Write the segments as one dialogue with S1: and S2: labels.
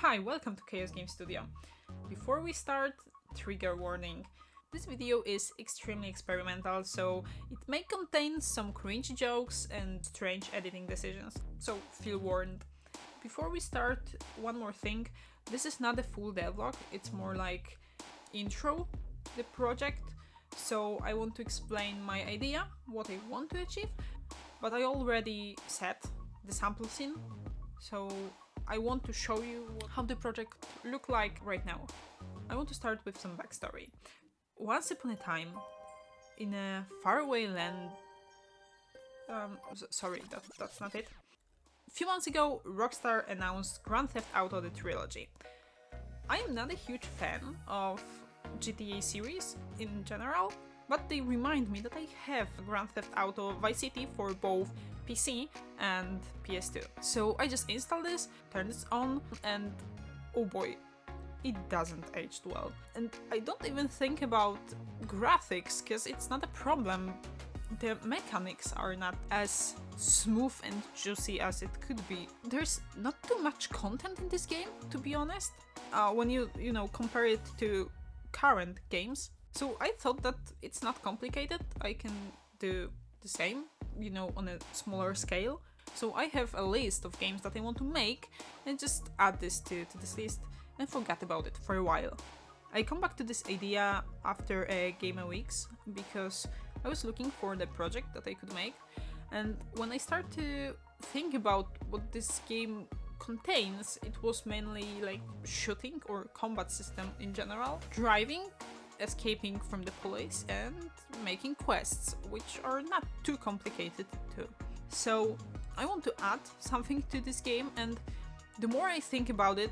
S1: Hi, welcome to Chaos Game Studio. Before we start, trigger warning. This video is extremely experimental, so it may contain some cringe jokes and strange editing decisions, so feel warned. Before we start, one more thing. This is not a full devlog, it's more like intro to the project. So I want to explain my idea, what I want to achieve, but I already set the sample scene, so I want to show you how the project look like right now. I want to start with some backstory. Once upon a time, in a faraway land... sorry, that's not it. A few months ago, Rockstar announced Grand Theft Auto the trilogy. I am not a huge fan of GTA series in general, but they remind me that I have Grand Theft Auto Vice City for both PC and PS2. So I just installed this, turned this on, and oh boy, it doesn't age well. And I don't even think about graphics, because it's not a problem. The mechanics are not as smooth and juicy as it could be. There's not too much content in this game, to be honest, when you compare it to current games. So I thought that it's not complicated, I can do the same, on a smaller scale. So I have a list of games that I want to make and just add this to this list and forget about it for a while. I come back to this idea after a game of weeks because I was looking for the project that I could make, and when I start to think about what this game contains, it was mainly like shooting or combat system in general, driving, escaping from the police, and making quests, which are not too complicated too. So I want to add something to this game, and the more I think about it,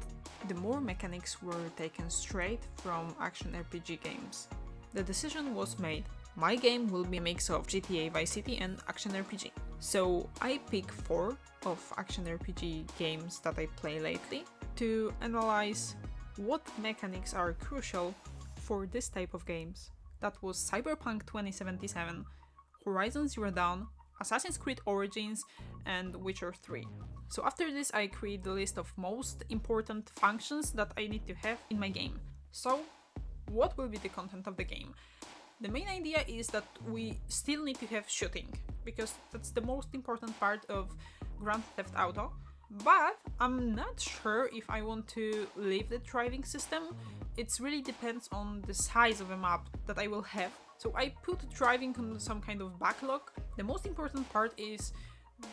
S1: the more mechanics were taken straight from ActionRPG games. The decision was made. My game will be a mix of GTA Vice City and ActionRPG. So I pick 4 of ActionRPG games that I play lately to analyze what mechanics are crucial for this type of games. That was Cyberpunk 2077, Horizon Zero Dawn, Assassin's Creed Origins, and Witcher 3. So after this I create the list of most important functions that I need to have in my game. So what will be the content of the game? The main idea is that we still need to have shooting, because that's the most important part of Grand Theft Auto, but I'm not sure if I want to leave the driving system. It really depends on the size of a map that I will have. So I put driving on some kind of backlog. The most important part is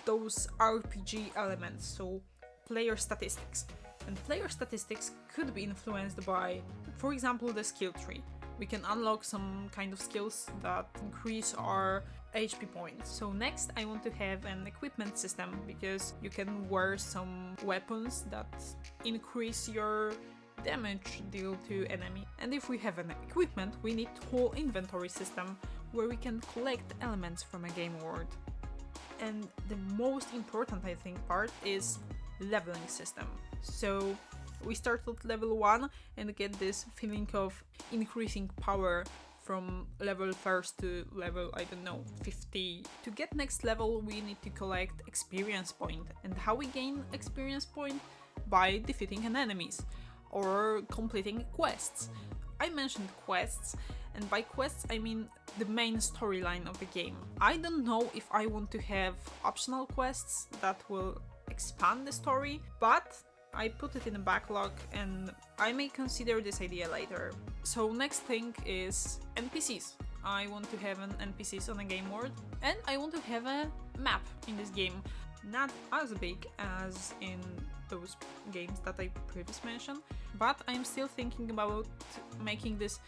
S1: those RPG elements, so player statistics. And player statistics could be influenced by, for example, the skill tree. We can unlock some kind of skills that increase our HP points. So next I want to have an equipment system, because you can wear some weapons that increase your damage deal to enemy. And if we have an equipment, we need whole inventory system where we can collect elements from a game world. And the most important, I think, part is leveling system. So we start at level 1 and get this feeling of increasing power from level 1st to level, 50. To get next level, we need to collect experience point. And how we gain experience point? By defeating an enemies or completing quests. I mentioned quests, and by quests I mean the main storyline of the game. I don't know if I want to have optional quests that will expand the story, but I put it in a backlog and I may consider this idea later. So next thing is NPCs. I want to have an NPCs on a game world, and I want to have a map in this game. Not as big as in those games that I previously mentioned, but I'm still thinking about making this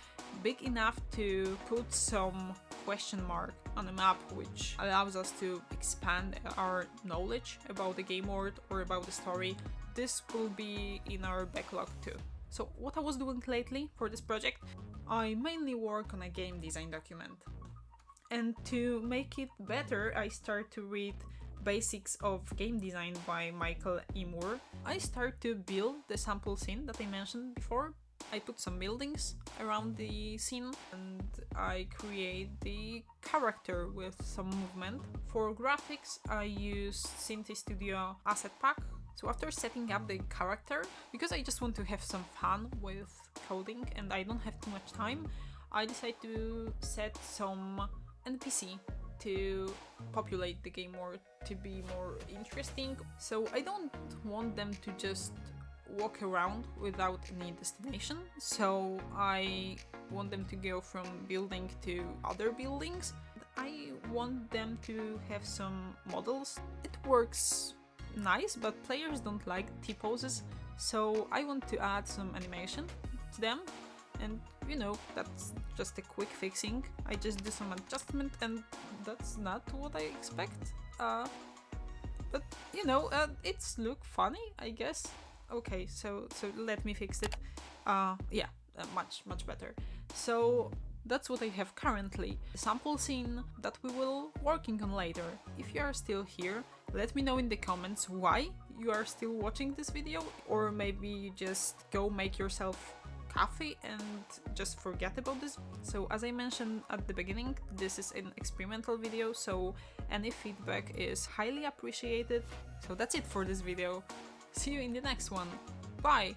S1: big enough to put some question mark on the map, which allows us to expand our knowledge about the game world or about the story. This will be in our backlog too. So what I was doing lately for this project, I mainly work on a game design document. And to make it better, I start to read Basics of Game Design by Michael E. Moore. I start to build the sample scene that I mentioned before. I put some buildings around the scene and I create the character with some movement. For graphics, I use Cinti Studio Asset Pack So after setting up the character, because I just want to have some fun with coding and I don't have too much time, I decided to set some NPC to populate the game more, to be more interesting. So I don't want them to just walk around without any destination, so I want them to go from building to other buildings. I want them to have some models. It works nice, but players don't like T-poses, so I want to add some animation to them. And you know, that's just a quick fixing. I just do some adjustment and that's not what I expect. But you know, it's look funny, I guess. Okay, so let me fix it. Yeah, much better. So that's what I have currently. A sample scene that we will working on later. If you are still here, let me know in the comments why you are still watching this video, or maybe you just go make yourself coffee and just forget about this. So as I mentioned at the beginning, this is an experimental video, so any feedback is highly appreciated. So that's it for this video. See you in the next one. Bye!